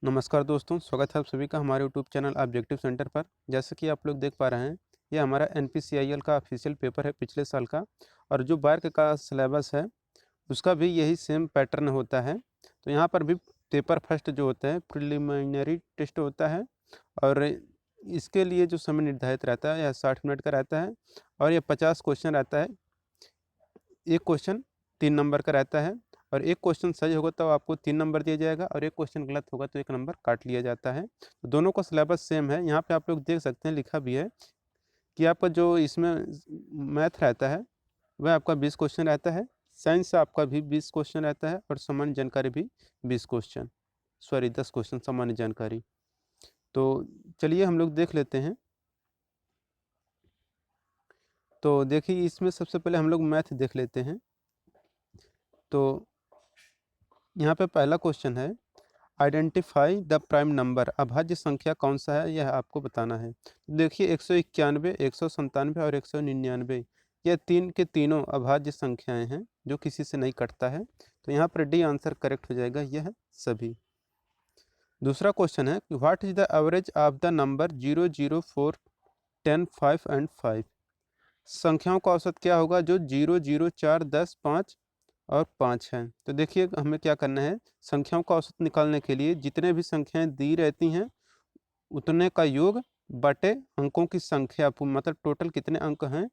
नमस्कार दोस्तों, स्वागत है आप सभी का हमारे यूट्यूब चैनल ऑब्जेक्टिव सेंटर पर। जैसे कि आप लोग देख पा रहे हैं, ये हमारा एनपीसीआईएल का ऑफिशियल पेपर है पिछले साल का। और जो बार्क का सिलेबस है उसका भी यही सेम पैटर्न होता है। तो यहाँ पर भी पेपर फर्स्ट जो होता है प्रिलिमिनरी टेस्ट होता है, और इसके लिए जो समय निर्धारित रहता है यह 60 मिनट का रहता है, और यह 50 क्वेश्चन रहता है। एक क्वेश्चन 3 नंबर का रहता है, और एक क्वेश्चन सही होगा तो आपको 3 नंबर दिया जाएगा, और एक क्वेश्चन गलत होगा तो 1 नंबर काट लिया जाता है। तो दोनों का सिलेबस सेम है। यहाँ पे आप लोग देख सकते हैं, लिखा भी है कि आपका जो इसमें मैथ रहता है वह आपका 20 क्वेश्चन रहता है, साइंस आपका भी 20 क्वेश्चन रहता है, और सामान्य जानकारी भी 20 क्वेश्चन, सॉरी 10 क्वेश्चन सामान्य जानकारी। तो चलिए हम लोग देख लेते हैं। तो देखिए, इसमें सबसे पहले हम लोग मैथ देख लेते हैं। तो यहाँ पे पहला क्वेश्चन है, आइडेंटिफाई द प्राइम नंबर। अभाज्य संख्या कौन सा है यह आपको बताना है। देखिए 191, 197 और 199, यह तीन के तीनों अभाज्य संख्याएं हैं जो किसी से नहीं कटता है। तो यहाँ पर डी आंसर करेक्ट हो जाएगा, यह सभी। दूसरा क्वेश्चन है, what is the average of the number 0, 0, 4, 10, 5 and 5। संख्याओं का औसत क्या होगा जो 0, 0, 4, 10, 5 और 5 है। तो देखिए हमें क्या करना है, संख्याओं का औसत निकालने के लिए जितने भी संख्याएं दी रहती हैं उतने का योग बटे अंकों की संख्या, मतलब टोटल कितने अंक हैं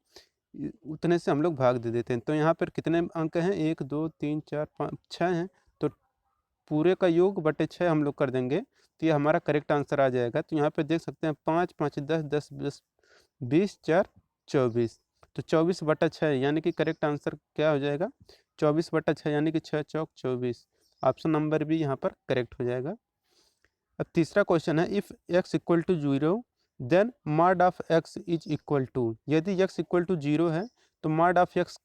उतने से हम लोग भाग दे देते हैं। तो यहाँ पर कितने अंक हैं, 1, 2, 3, 4, 5, 6 हैं। तो पूरे का योग बटे 6 हम लोग कर देंगे तो ये हमारा करेक्ट आंसर आ जाएगा। तो यहाँ पे देख सकते हैं 5, 5, 10, 10, 10, 20, 4, 24। तो 24/6 यानी कि करेक्ट आंसर क्या हो जाएगा, 24/6 यानी कि 6 चौक 24। ऑप्शन नंबर भी यहाँ पर करेक्ट हो जाएगा। अब तीसरा क्वेश्चन है, if x equal to 0 then mod of x is equal to. यदि x इक्वल टू 0 है तो मॉड ऑफ x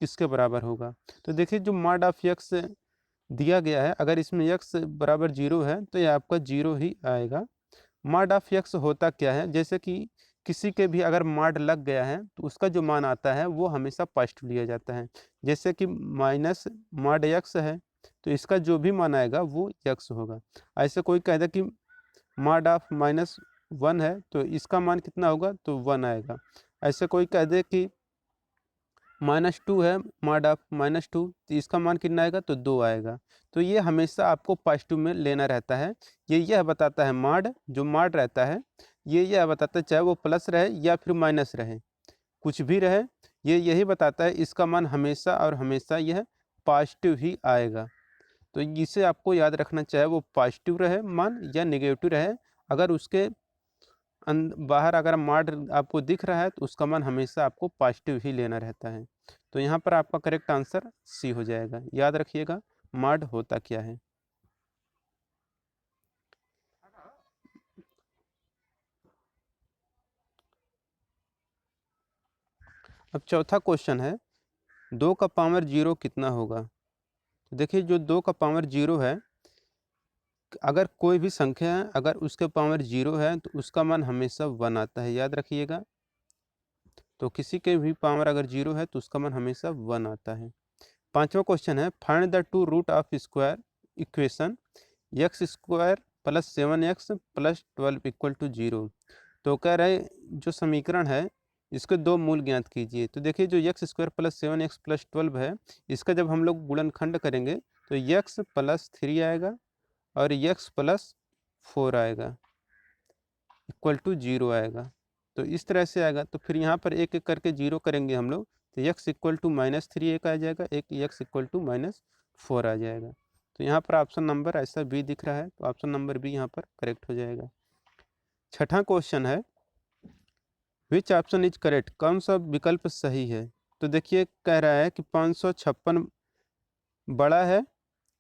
किसके बराबर होगा। तो देखिए जो मॉड ऑफ x दिया गया है, अगर इसमें x बराबर 0 है तो यह आपका 0 ही आएगा। मॉड ऑफ x होता क्या है, जैसे कि किसी के भी अगर मॉड लग गया है तो उसका जो मान आता है वो हमेशा पॉजिटिव लिया जाता है। जैसे कि माइनस मॉड x है तो इसका जो भी मान आएगा वो x होगा। ऐसे कोई कहता कि मॉड ऑफ -1 है तो इसका मान कितना होगा, तो 1 आएगा। ऐसे कोई कह दे कि -2 है, मॉड ऑफ -2 तो इसका मान कितना आएगा, तो 2 आएगा। तो ये हमेशा आपको पॉजिटिव में लेना रहता है। ये यह बताता है, मॉड जो मॉड रहता है ये यह बताता है चाहे वो प्लस रहे या फिर माइनस रहे, कुछ भी रहे, ये यही बताता है इसका मान हमेशा और हमेशा यह पॉजिटिव ही आएगा। तो इसे आपको याद रखना, चाहे वो पॉजिटिव रहे मान या नेगेटिव रहे, अगर उसके बाहर अगर मॉड आपको दिख रहा है तो उसका मान हमेशा आपको पॉजिटिव ही लेना रहता है। तो यहाँ पर आपका करेक्ट आंसर सी हो जाएगा। याद रखिएगा मॉड होता क्या है। अब चौथा क्वेश्चन है, 2 का पावर 0 कितना होगा। तो देखिए जो 2 का पावर 0 है, अगर कोई भी संख्या है अगर उसके पावर 0 है तो उसका मान हमेशा 1 आता है, याद रखिएगा। तो किसी के भी पावर अगर 0 है तो उसका मान हमेशा 1 आता है। पांचवा क्वेश्चन है, find the two root of square equation x² + 7x + 12 = 0। तो कह रहे जो समीकरण है इसके दो मूल ज्ञात कीजिए। तो देखिए जो x² + 7x + 12 है, इसका जब हम लोग गुणनखंड करेंगे तो x + 3 आएगा और x + 4 आएगा = 0 आएगा। तो इस तरह से आएगा। तो फिर यहाँ पर एक एक करके 0 करेंगे हम लोग, तो x = -3 एक आ जाएगा, एक x = -4 आ जाएगा। तो यहाँ पर ऑप्शन नंबर ऐसा बी दिख रहा है, तो ऑप्शन नंबर बी यहाँ पर करेक्ट हो जाएगा। छठा क्वेश्चन है, विच ऑप्शन इज करेक्ट। कौन सा विकल्प सही है। तो देखिए कह रहा है कि 556 बड़ा है,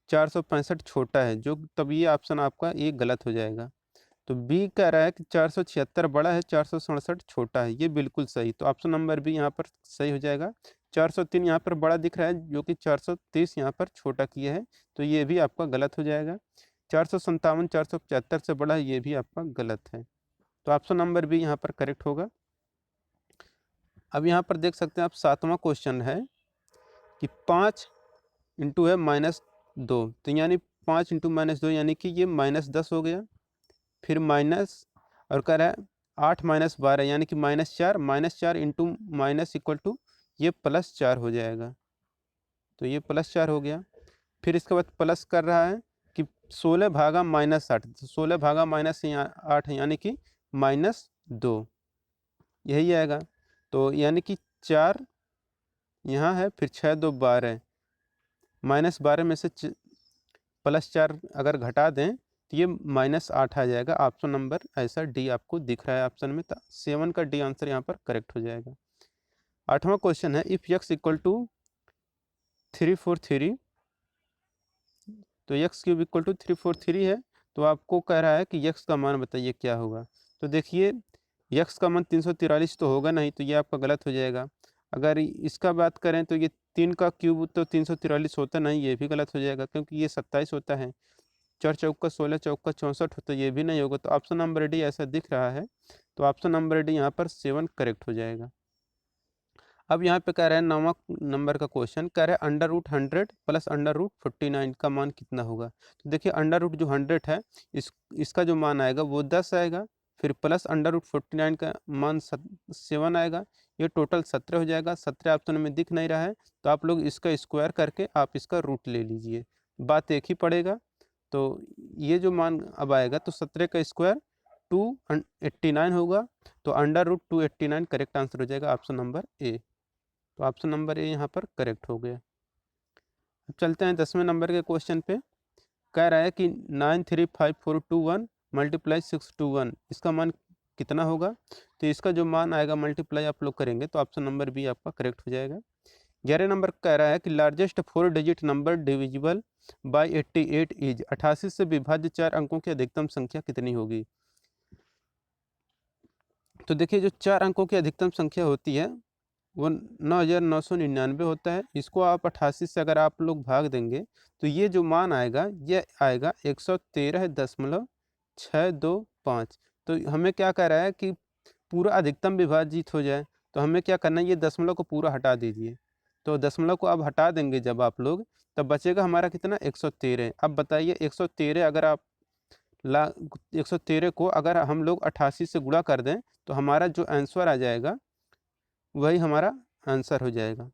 465 छोटा है, जो तब ये ऑप्शन आपका ये गलत हो जाएगा। तो बी कह रहा है कि 476 बड़ा है, 467 छोटा है, ये बिल्कुल सही। तो ऑप्शन नंबर बी यहाँ पर सही हो जाएगा। 403 यहाँ पर बड़ा दिख रहा है जो कि 430 यहाँ पर छोटा किया है, तो ये भी आपका गलत हो जाएगा। 457 475 से बड़ा है, ये भी आपका गलत है। तो ऑप्शन नंबर बी यहाँ पर करेक्ट होगा। अब यहाँ पर देख सकते हैं आप, सातवां क्वेश्चन है कि 5 × है -2, तो यानी 5 इंटू -2 यानी कि ये -10 हो गया। फिर माइनस और कह रहा है 8 - 12 यानी कि -4 इंटू माइनस इक्वल टू ये +4 हो जाएगा। तो ये +4 हो गया। फिर इसके बाद प्लस कर रहा है कि 16 भागा -8, तो 16 भागा -8 यानी कि -2 यही आएगा। तो यानी कि 4 यहाँ है, फिर 6 2 12, -12 में से +4 अगर घटा दें तो ये -8 आ जाएगा। ऑप्शन नंबर ऐसा डी आपको दिख रहा है ऑप्शन में, 7 का डी आंसर यहाँ पर करेक्ट हो जाएगा। 8वां क्वेश्चन है इफ़ x इक्वल टू 343, तो x³ इक्वल टू 343 है। तो आपको कह रहा है कि x का मान बताइए क्या होगा। तो देखिए x का मान 343 तो होगा नहीं, तो ये आपका गलत हो जाएगा। अगर इसका बात करें तो ये 3 का क्यूब तो 343 होता नहीं, ये भी गलत हो जाएगा क्योंकि ये 27 होता है। 4 चौका 16 चौका 64 होता, ये भी नहीं होगा। तो ऑप्शन नंबर डी ऐसा दिख रहा है। तो ऑप्शन नंबर डी यहाँ पर 7 करेक्ट हो जाएगा। अब यहाँ पे कह रहा है 9वां नंबर का क्वेश्चन कह रहा है √100 प्लस √49 का मान कितना होगा। तो देखिए अंडर रूट जो 100 है इसका जो मान आएगा वो 10 आएगा, फिर प्लस √49 का मान 7 आएगा, ये टोटल 17 हो जाएगा। 17 ऑप्शन में दिख नहीं रहा है, तो आप लोग इसका स्क्वायर करके आप इसका रूट ले लीजिए, बात एक ही पड़ेगा। तो ये जो मान अब आएगा तो 17 का स्क्वायर 289 होगा। तो √289 करेक्ट आंसर हो जाएगा ऑप्शन नंबर ए। तो ऑप्शन नंबर ए यहाँ पर करेक्ट हो गया। अब चलते हैं 10वें नंबर के क्वेश्चन पे। कह रहा है कि 935421 × 621 इसका मान कितना होगा। तो इसका जो मान आएगा मल्टीप्लाई आप लोग करेंगे तो ऑप्शन नंबर बी आपका करेक्ट हो जाएगा। 11 नंबर कह रहा है कि largest 4 digit number divisible by 88 is 88 से विभाज्य 4 अंकों की अधिकतम संख्या कितनी होगी। तो देखिए जो 4 अंकों की अधिकतम संख्या होती है वो 9999 होता है। इसको आप 88 से अगर आप लोग भाग देंगे तो ये जो मान आएगा ये आएगा 113.625। तो हमें क्या कह रहा है कि पूरा अधिकतम विभाजित हो जाए, तो हमें क्या करना है, ये दशमलव को पूरा हटा दीजिए। तो दशमलव को आप हटा देंगे जब आप लोग, तब बचेगा हमारा कितना 113। अब बताइए 113 अगर आप 113 को अगर हम लोग 88 से गुणा कर दें तो हमारा जो आंसर आ जाएगा वही हमारा आंसर हो जाएगा।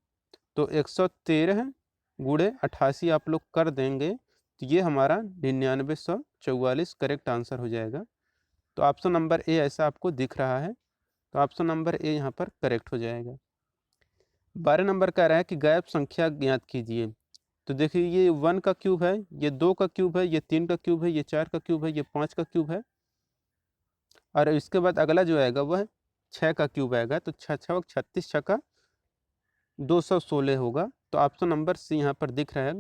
तो 113 गुणे 88 आप लोग कर देंगे तो ये हमारा 9944 करेक्ट आंसर हो जाएगा। तो ऑप्शन नंबर ए ऐसा आपको दिख रहा है। तो ऑप्शन नंबर ए यहाँ पर करेक्ट हो जाएगा। 12 नंबर कह रहा है कि गायब संख्या ज्ञात कीजिए। तो देखिए ये 1 का क्यूब है, ये 2 का क्यूब है, ये 3 का क्यूब है, ये 4 का क्यूब है, ये 5 का क्यूब है, और इसके बाद अगला जो आएगा वह 6 का क्यूब आएगा। तो 6 6 36 छक्का 216 होगा। तो ऑप्शन नंबर सी यहाँ पर दिख रहा है।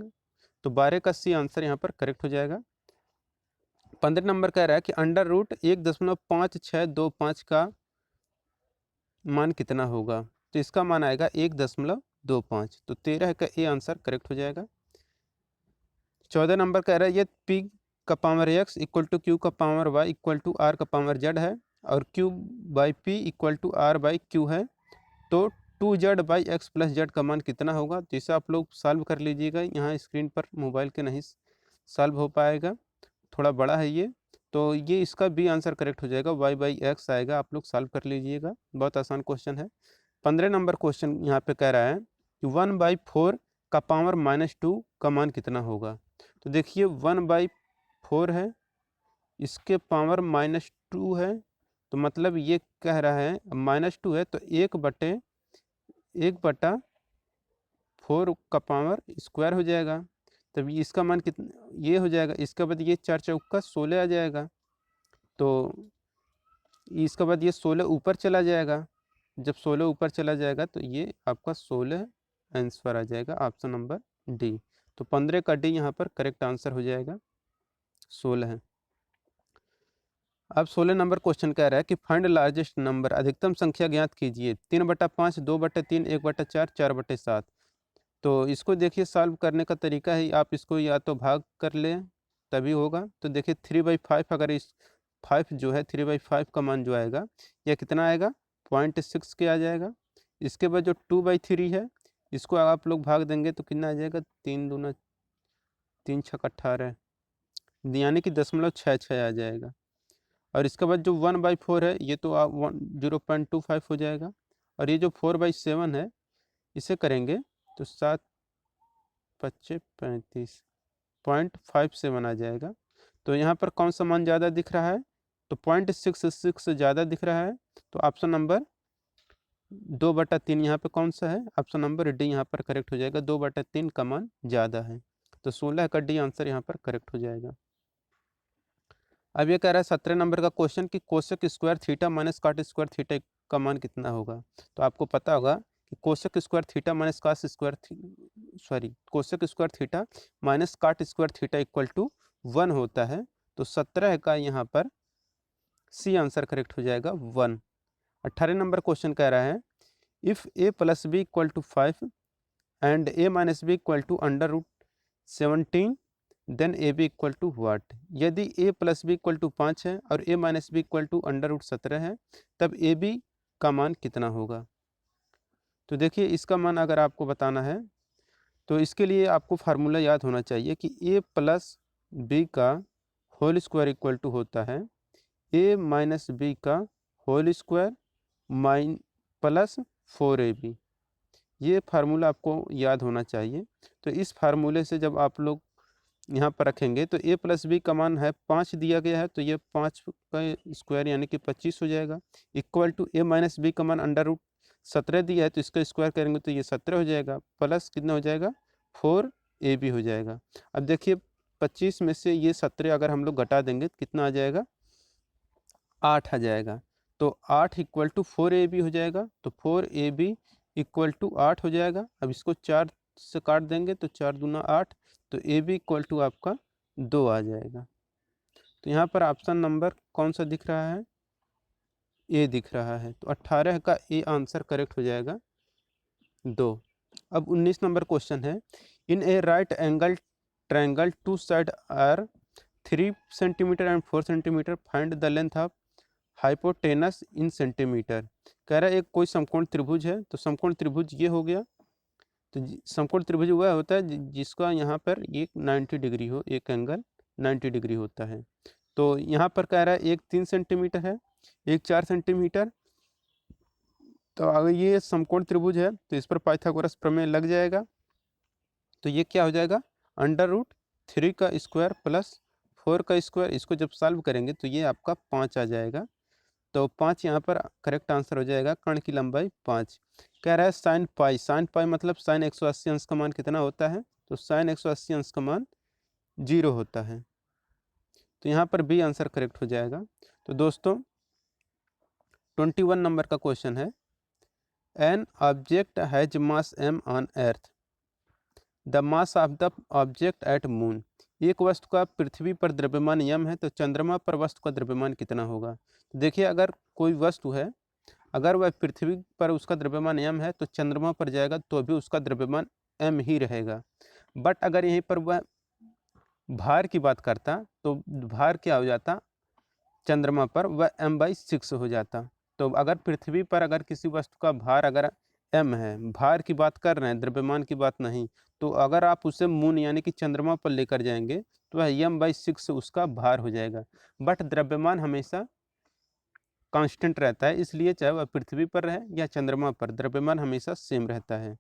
तो 12 का सी आंसर यहाँ पर करेक्ट हो जाएगा। 15 नंबर कह रहा है कि √1.5625 का मान कितना होगा। तो इसका मान आएगा 1.25। तो 13 का ए आंसर करेक्ट हो जाएगा। 14 नंबर कह रहा है ये पी का power x equal to Q का power y equal to R का पावर z है, और q by P equal to R by Q है। तो 2z by x plus Z का मान कितना होगा। तो इसे आप लोग सॉल्व कर लीजिएगा, यहाँ स्क्रीन पर मोबाइल के नहीं सॉल्व हो पाएगा, थोड़ा बड़ा है ये। तो ये इसका भी आंसर करेक्ट हो जाएगा, y बाई एक्स आएगा, आप लोग सॉल्व कर लीजिएगा, बहुत आसान क्वेश्चन है। 15 नंबर क्वेश्चन यहाँ पे कह रहा है कि 1/4 का पावर -2 का मान कितना होगा। तो देखिए 1/4 है, इसके पावर -2 है, तो मतलब ये कह रहा है -2 है तो 1/4 का पावर स्क्वायर हो जाएगा। तब इसका मान कितना ये हो जाएगा। इसके बाद ये 4 चौका 16 आ जाएगा। तो इसके बाद ये 16 ऊपर चला जाएगा। जब 16 ऊपर चला जाएगा तो ये आपका 16 आंसर आ जाएगा, ऑप्शन नंबर डी। तो 15 का डी यहाँ पर करेक्ट आंसर हो जाएगा, 16 है। अब 16 नंबर क्वेश्चन कह रहा है कि फाइंड लार्जेस्ट नंबर, अधिकतम संख्या ज्ञात कीजिए। 3/5, 2/3, 1/4, 4/7। तो इसको देखिए सॉल्व करने का तरीका है, आप इसको या तो भाग कर लें तभी होगा। तो देखिए 3/5, अगर इस 5 जो है 3/5 का मान जो आएगा यह कितना आएगा 0.6 के आ जाएगा। इसके बाद जो 2/3 है इसको आप लोग भाग देंगे तो कितना आ जाएगा 3 दूना 3 छक 18, यानी कि 0.66 आ जाएगा। और इसके बाद जो 1/4 है ये तो 0.25 हो जाएगा। और ये जो 4/7 है इसे करेंगे तो 7×5=35.57 आ जाएगा। तो यहाँ पर कौन सा मान ज़्यादा दिख रहा है? तो 0.66 ज़्यादा दिख रहा है। तो ऑप्शन नंबर 2/3 यहाँ पे कौन सा है? ऑप्शन नंबर डी यहाँ पर करेक्ट हो जाएगा। 2/3 का मान ज़्यादा है, तो 16 का डी आंसर यहाँ पर करेक्ट हो जाएगा। अब ये कह रहा है 17 नंबर का क्वेश्चन कि cosec square theta minus cot square theta का मान कितना होगा। तो आपको पता होगा कि cosec square theta minus cos square cosec square theta minus cot square theta equal to 1 होता है। तो 17 का यहाँ पर सी आंसर करेक्ट हो जाएगा 1। 18 नंबर क्वेश्चन कह रहा है if a plus B equal to 5 and a minus B equal to √17 then A B equal to what. यदि a plus B equal to 5 है और a minus B equal to √17 है तब ए बी का मान कितना होगा। तो देखिए इसका मान अगर आपको बताना है तो इसके लिए आपको फार्मूला याद होना चाहिए कि a प्लस बी का होल स्क्वायर इक्वल टू होता है a माइनस बी का होल स्क्वायर प्लस 4ab। ये फार्मूला आपको याद होना चाहिए। तो इस फार्मूले से जब आप लोग यहाँ पर रखेंगे तो a प्लस बी का मान है 5 दिया गया है, तो ये 5 का स्क्वायर यानी कि 25 हो जाएगा। Equal to a minus b का मान √17 दिया है तो इसका स्क्वायर करेंगे तो ये 17 हो जाएगा, प्लस कितना हो जाएगा 4ab हो जाएगा। अब देखिए 25 में से ये 17 अगर हम लोग घटा देंगे तो कितना आ जाएगा 8 आ जाएगा। तो 8 इक्वल टू 4ab हो जाएगा। तो 4ab इक्वल टू 8 हो जाएगा। अब इसको 4 से काट देंगे तो 4 दूना 8, तो ए बी इक्वल टू आपका 2 आ जाएगा। तो यहाँ पर ऑप्शन नंबर कौन सा दिख रहा है? ए दिख रहा है। तो 18 का ए आंसर करेक्ट हो जाएगा 2। अब 19 नंबर क्वेश्चन है in a right angle triangle two side are 3 centimetre and 4 centimetre find the length of hypotenuse in centimetre. कह रहा है एक कोई समकोण त्रिभुज है। तो समकोण त्रिभुज ये हो गया। तो समकोण त्रिभुज वह होता है जिसका यहाँ पर एक 90 डिग्री हो, एक एंगल 90 डिग्री होता है। तो यहाँ पर कह रहा है एक 3 सेंटीमीटर है, एक 4 सेंटीमीटर। तो अगर ये समकोण त्रिभुज है तो इस पर पाइथागोरस प्रमेय लग जाएगा। तो ये क्या हो जाएगा √3 का स्क्वायर प्लस 4 का स्क्वायर। इसको जब सॉल्व करेंगे तो ये आपका 5 आ जाएगा। तो 5 यहाँ पर करेक्ट आंसर हो जाएगा। कर्ण की लंबाई 5। कह रहा है साइन पाई मतलब साइन 180 अंश का मान कितना होता है? तो साइन 180 अंश का मान 0 होता है। तो यहाँ पर बी आंसर करेक्ट हो जाएगा। तो दोस्तों 21 नंबर का क्वेश्चन है an object has mass m on earth the mass of the object at moon. एक वस्तु का पृथ्वी पर द्रव्यमान m है तो चंद्रमा पर वस्तु का द्रव्यमान कितना होगा। तो देखिए अगर कोई वस्तु है, अगर वह पृथ्वी पर उसका द्रव्यमान m है तो चंद्रमा पर जाएगा तो भी उसका द्रव्यमान m ही रहेगा। बट अगर यहीं पर वह भार की बात करता तो भार क्या हो जाता, चंद्रमा पर वह m/6 हो जाता। तो अगर पृथ्वी पर अगर किसी वस्तु का भार अगर m है, भार की बात कर रहे हैं, द्रव्यमान की बात नहीं, तो अगर आप उसे मून यानी कि चंद्रमा पर लेकर जाएंगे तो वह m/6 उसका भार हो जाएगा। बट द्रव्यमान हमेशा कांस्टेंट रहता है, इसलिए चाहे वह पृथ्वी पर रहे या चंद्रमा पर द्रव्यमान हमेशा सेम रहता है।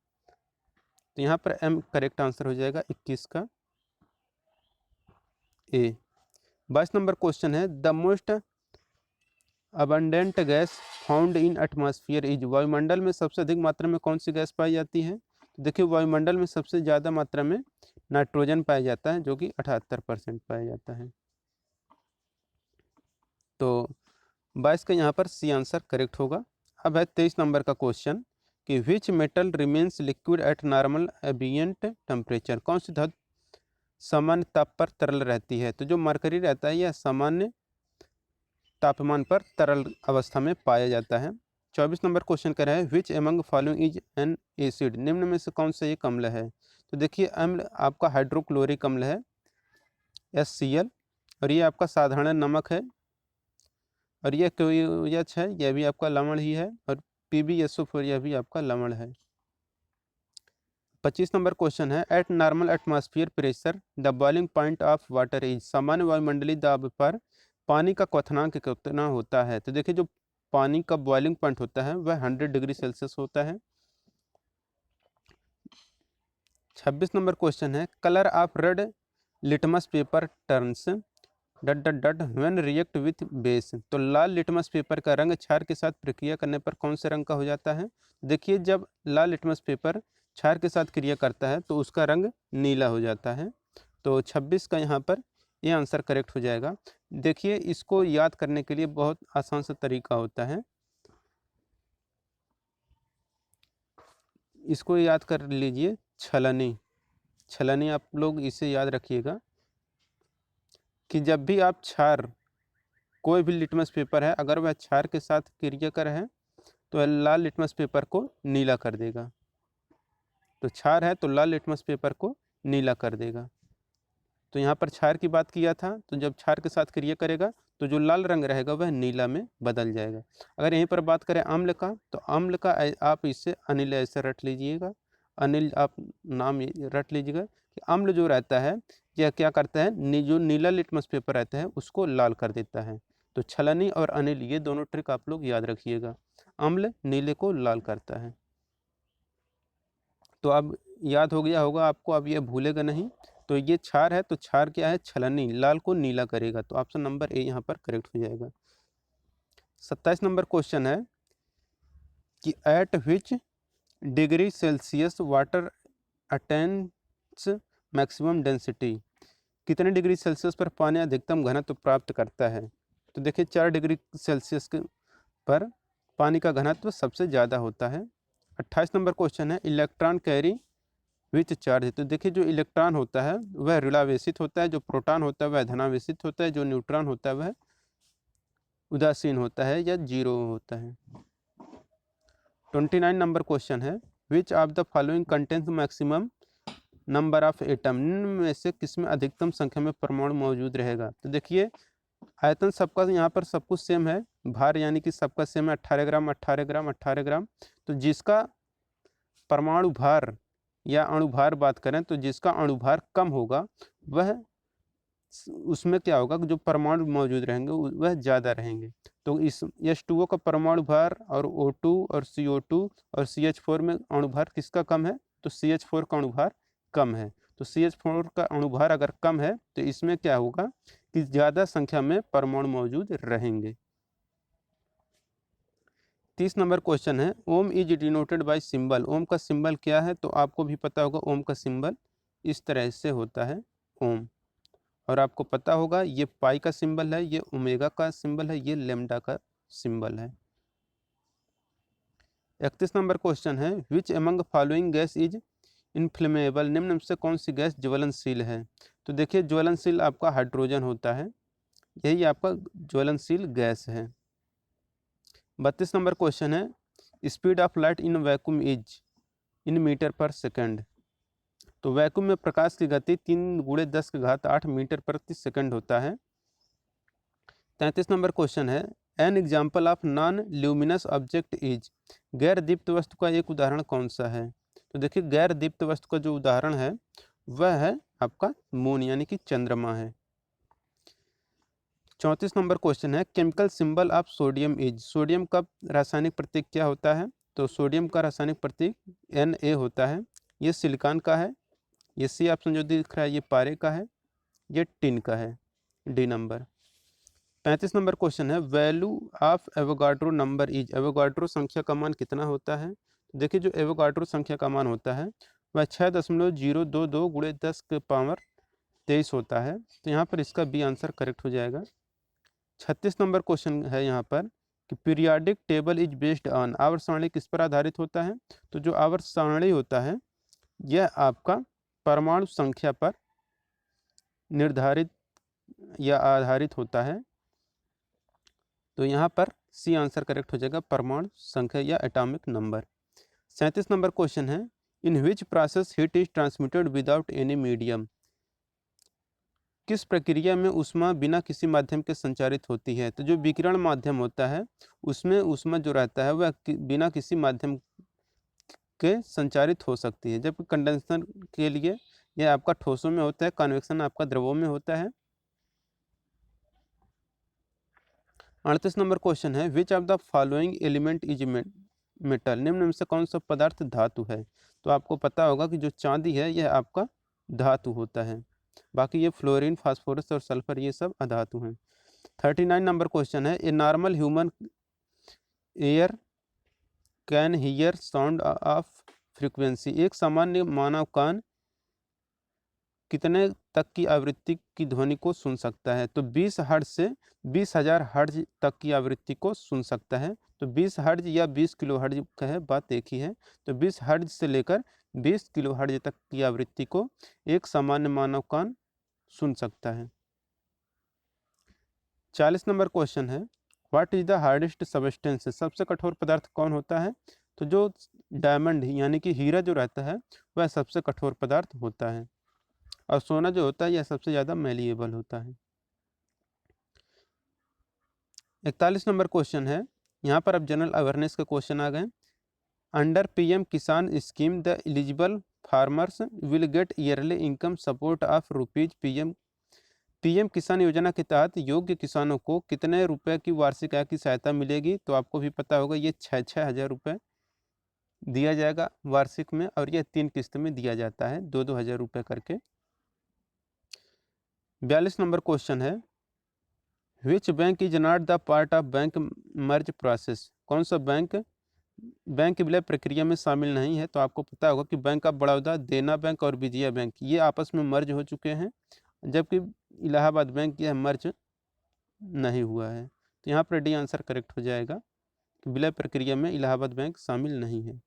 तो यहाँ पर m करेक्ट आंसर हो जाएगा 21 का ए। 22 नंबर क्वेश्चन है the most abundant gas found in atmosphere is. वायुमंडल में सबसे अधिक मात्रा में कौन सी गैस पाई जाती है? तो देखिए वायुमंडल में सबसे ज़्यादा मात्रा में नाइट्रोजन पाया जाता है जो कि 78% पाया जाता है। तो 22 का यहाँ पर सी आंसर करेक्ट होगा। अब है 23 नंबर का क्वेश्चन कि which metal remains liquid at normal ambient temperature. कौन सी धातु सामान्य ताप पर तरल रहती है? तो जो मरकरी रहता है यह सामान्य तापमान पर तरल अवस्था में पाया जाता है। 24 नंबर क्वेश्चन कह रहा है which among following is an acid. निम्न में से कौन सा एक अम्ल है? तो देखिए अम्ल आपका हाइड्रोक्लोरिक अम्ल है HCl, और ये आपका साधारण नमक है, और यह KOH है, यह भी आपका लवण ही है, और PbSO4 यह भी आपका लवण है। 25 नंबर क्वेश्चन है, eight normal atmosphere pressure the boiling point of water is, सामान्य वायुमंडलीय दाब पर पानी का क्वथनांक कितना होता है। तो देखिए जो पानी का बॉइलिंग पॉइंट होता है वह 100 डिग्री सेल्सियस होता है। 26 नंबर क्वेश्चन है, colour of red litmus paper turns dot dot dot when react with base. तो लाल लिटमस पेपर का रंग क्षार के साथ प्रक्रिया करने पर कौन से रंग का हो जाता है। देखिए जब लाल लिटमस पेपर क्षार के साथ क्रिया करता है तो उसका रंग नीला हो जाता है। तो 26 का यहाँ पर ये आंसर करेक्ट हो जाएगा। देखिए इसको याद करने के लिए बहुत आसान सा तरीका होता है, इसको याद कर लीजिए, छलनी। छलनी आप लोग इसे याद रखिएगा कि जब भी आप क्षार, कोई भी लिटमस पेपर है अगर वह क्षार के साथ क्रिया कर है तो लाल लिटमस पेपर को नीला कर देगा। तो क्षार है तो लाल लिटमस पेपर को नीला कर देगा। तो यहाँ पर क्षार की बात किया था, तो जब क्षार के साथ क्रिया करेगा तो जो लाल रंग रहेगा वह नीला में बदल जाएगा। अगर यहीं पर बात करें अम्ल का, तो अम्ल का आप इससे अनिल ऐसे रट लीजिएगा, अनिल आप नाम रट लीजिएगा कि अम्ल जो रहता है यह क्या करता है, जो नीला लिटमस पेपर रहता है उसको लाल कर देता है। तो छलनी और अनिल ये दोनों ट्रिक आप लोग याद रखिएगा, अम्ल नीले को लाल करता है। तो अब याद हो गया होगा आपको, अब ये भूलेगा नहीं। तो ये क्षार है तो क्षार क्या है, छलनी, लाल को नीला करेगा। तो ऑप्शन नंबर ए यहाँ पर करेक्ट हो जाएगा। 27 नंबर क्वेश्चन है कि एट विच degree Celsius water attains maximum density, कितने डिग्री सेल्सियस पर पानी अधिकतम घनत्व प्राप्त करता है। तो देखिए 4 डिग्री सेल्सियस पर पानी का घनत्व सबसे ज़्यादा होता है। 28 नंबर क्वेश्चन है, इलेक्ट्रॉन कैरी विच चार्ज है। तो देखिए जो इलेक्ट्रॉन होता है वह ऋणावेशित होता है, जो प्रोटॉन होता है वह धनावेशित होता है, जो न्यूट्रॉन होता है वह उदासीन होता है या जीरो होता है। 29 नंबर क्वेश्चन है, which of the following contains maximum number of atom, में से किसमें अधिकतम संख्या में परमाणु मौजूद रहेगा। तो देखिए आयतन सबका यहाँ पर सब कुछ सेम है, भार यानी कि सबका सेम है 18 ग्राम 18 ग्राम 18 ग्राम। तो जिसका परमाणु भार या अणुभार बात करें तो जिसका अणुभार कम होगा वह, उसमें क्या होगा, जो परमाणु मौजूद रहेंगे वह ज़्यादा रहेंगे। तो इस H2O का परमाणु भार और O2 और CO2 और CH4 में अणुभार किसका कम है, तो CH4 का अणुभार कम है। तो CH4 का अणुभार अगर कम है तो इसमें क्या होगा कि ज़्यादा संख्या में परमाणु मौजूद रहेंगे। 30 नंबर क्वेश्चन है, ओम इज डिनोटेड बाय सिंबल, ओम का सिंबल क्या है। तो आपको भी पता होगा ओम का सिंबल इस तरह से होता है ओम, और आपको पता होगा ये पाई का सिंबल है, ये ओमेगा का सिंबल है, ये लेमडा का सिंबल है। 31 नंबर क्वेश्चन है, which among following gas is inflammable, निम्न में से कौन सी गैस ज्वलनशील है। तो देखिए ज्वलनशील आपका हाइड्रोजन होता है, यही आपका ज्वलनशील गैस है। 32 नंबर क्वेश्चन है, speed of light in vacuum is in meter per second. तो वैक्यूम में प्रकाश की गति 3 × 10⁸ मीटर प्रति सेकंड होता है। 33 नंबर क्वेश्चन है, an example of non luminous object is, गैर दीप्त वस्तु का एक उदाहरण कौन सा है। तो देखिए गैर दीप्त वस्तु का जो उदाहरण है वह है आपका मून यानी कि चंद्रमा है। 34 नंबर क्वेश्चन है, chemical symbol of sodium is, sodium का रासायनिक प्रतीक क्या होता है। तो सोडियम का रासायनिक प्रतीक Na होता है, ये सिलिकॉन का है, ये सी ऑप्शन जो दिख रहा है ये पारे का है, ये टिन का है, डी नंबर। 35 नंबर क्वेश्चन है, value of Avogadro number is, Avogadro संख्या का मान कितना होता है। तो देखिए जो एवोगाड्रो संख्या का मान होता है वह 6.022 × 10⁻23 होता है। तो यहाँ पर इसका बी आंसर करेक्ट हो जाएगा। 36 नंबर क्वेश्चन है यहाँ पर कि periodic table is based on, आवर्त सारणी किस पर आधारित होता है। तो जो आवर्त सारणी होता है यह आपका परमाणु संख्या पर निर्धारित या आधारित होता है। तो यहाँ पर सी आंसर करेक्ट हो जाएगा, परमाणु संख्या या एटॉमिक नंबर। 37 नंबर क्वेश्चन है, in which process heat is transmitted without any medium, किस प्रक्रिया में ऊष्मा बिना किसी माध्यम के संचारित होती है। तो जो विकिरण माध्यम होता है उसमें ऊष्मा जो रहता है वह बिना किसी माध्यम के संचारित हो सकती है, जबकि कंडेंसर के लिए यह आपका ठोसों में होता है, कन्वेक्शन आपका द्रवों में होता है। 38 नंबर क्वेश्चन है, which of the following element is metal, निम्न में से कौन सा पदार्थ धातु है। तो आपको पता होगा कि जो चांदी है यह आपका धातु होता है, बाकी ये फ्लोरीन, फास्फोरस और सल्फर ये सब अधातु हैं। 39 नंबर क्वेश्चन है, a normal human air can hear sound of frequency, एक सामान्य मानव कान कितने तक की आवृत्ति की ध्वनि को सुन सकता है। तो 20 हर्ट्ज से 20,000 हर्ट्ज तक की आवृत्ति को सुन सकता है। तो 20 हर्ट्ज या 20 किलो हर्ट्ज का है, बात एक ही है। तो 20 हर्ट्ज से लेकर 20 किलो हर्ट्ज तक की आवृत्ति को एक सामान्य मानव कान सुन सकता है। 40 नंबर क्वेश्चन है, what is the hardest substance, सबसे कठोर पदार्थ कौन होता है। तो जो डायमंड यानी कि हीरा जो रहता है वह सबसे कठोर पदार्थ होता है, और सोना जो होता है यह सबसे ज़्यादा मैलिएबल होता है। 41 नंबर क्वेश्चन है, यहाँ पर अब जनरल अवेयरनेस के क्वेश्चन आ गए। अंडर पीएम किसान scheme the eligible farmers will get yearly income support of rupees PM किसान योजना के तहत योग्य किसानों को कितने रुपए की वार्षिक आय की सहायता मिलेगी। तो आपको भी पता होगा ये 6,000 रुपये दिया जाएगा वार्षिक में, और यह 3 किस्त में दिया जाता है, 2-2 हज़ार रुपये करके। 42 नंबर क्वेश्चन है, which bank is not the part of bank merge process, कौन सा बैंक विलय प्रक्रिया में शामिल नहीं है। तो आपको पता होगा कि बैंक ऑफ बड़ौदा, देना बैंक और विजया बैंक ये आपस में मर्ज हो चुके हैं, जबकि इलाहाबाद बैंक यह मर्ज नहीं हुआ है। तो यहाँ पर डी आंसर करेक्ट हो जाएगा कि विलय प्रक्रिया में इलाहाबाद बैंक शामिल नहीं है।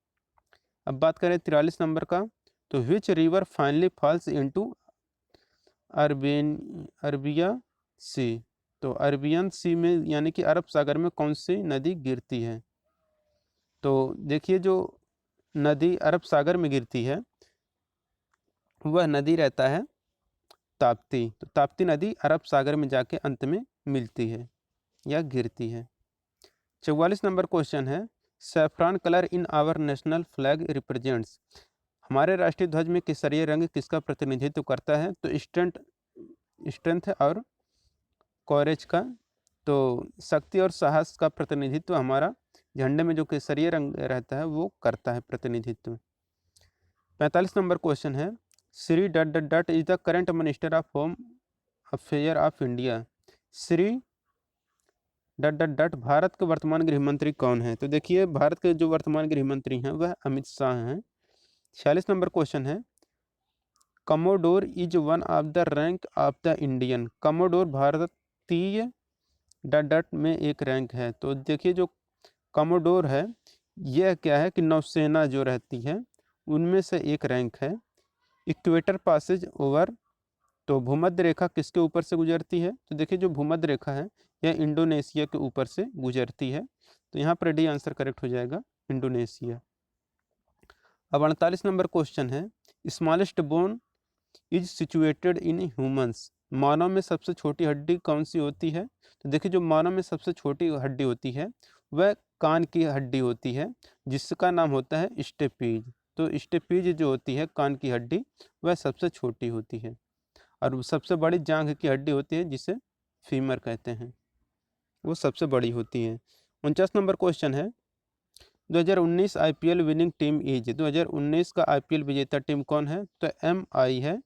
अब बात करें 43 नंबर का, तो which river finally falls into Arabia sea, तो अरबियन सी में यानी कि अरब सागर में कौन सी नदी गिरती है। तो देखिए जो नदी अरब सागर में गिरती है वह नदी रहता है ताप्ती। तो ताप्ती नदी अरब सागर में जाके अंत में मिलती है या गिरती है। 44 नंबर क्वेश्चन है, saffron colour in our national flag represents, हमारे राष्ट्रीय ध्वज में केसरिया रंग किसका प्रतिनिधित्व करता है। तो स्ट्रेंथ और कॉरेज का, तो शक्ति और साहस का प्रतिनिधित्व हमारा झंडे में जो केसरिया रंग रहता है वो करता है प्रतिनिधित्व। 45 नंबर क्वेश्चन है, Shri dot dot dot is the current minister of home affair of India, Shri dot dot dot Bharat के वर्तमान गृह मंत्री कौन है। तो देखिए भारत के जो वर्तमान गृह मंत्री हैं वह अमित शाह हैं। 46 नंबर क्वेश्चन है, commodore is one of the rank of the Indian, commodore भारतीय डट डट में एक रैंक है। तो देखिए जो कमोडोर है यह क्या है कि नौसेना जो रहती है उनमें से एक रैंक है। इक्वेटर पासेज ओवर, तो भूमध्य रेखा किसके ऊपर से गुजरती है। तो देखिए जो भूमध्य रेखा है यह इंडोनेशिया के ऊपर से गुजरती है। तो यहाँ पर डी आंसर करेक्ट हो जाएगा इंडोनेशिया। अब 48 नंबर क्वेश्चन है, smallest bone is situated in humans, मानव में सबसे छोटी हड्डी कौन सी होती है। तो देखिए जो मानव में सबसे छोटी हड्डी होती है वह कान की हड्डी होती है, जिसका नाम होता है स्टेपीज। तो स्टेपीज जो होती है कान की हड्डी वह सबसे छोटी होती है, और सबसे बड़ी जांघ की हड्डी होती है जिसे फीमर कहते हैं, वो सबसे बड़ी होती है। 49 नंबर क्वेश्चन है, 2019 आईपीएल विनिंग टीम इज, 2019 का आईपीएल विजेता टीम कौन है। तो MI है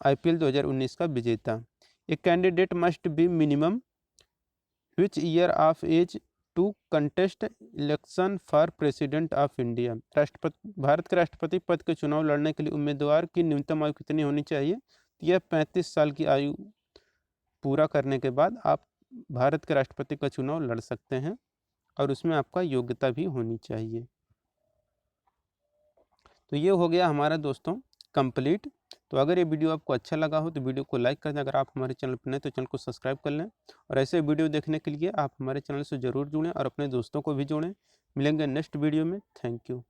आईपीएल 2019 का विजेता। A candidate must be minimum which year of age to contest election for president of India, राष्ट्रपति भारत के राष्ट्रपति पद के चुनाव लड़ने के लिए उम्मीदवार की न्यूनतम आयु कितनी होनी चाहिए। यह 35 साल की आयु पूरा करने के बाद आप भारत के राष्ट्रपति का चुनाव लड़ सकते हैं, और उसमें आपका योग्यता भी होनी चाहिए। तो ये हो गया हमारा दोस्तों कंप्लीट। तो अगर ये वीडियो आपको अच्छा लगा हो तो वीडियो को लाइक कर दें, अगर आप हमारे चैनल पर नए तो चैनल को सब्सक्राइब कर लें, और ऐसे वीडियो देखने के लिए आप हमारे चैनल से ज़रूर जुड़ें और अपने दोस्तों को भी जोड़ें। मिलेंगे नेक्स्ट वीडियो में। Thank you.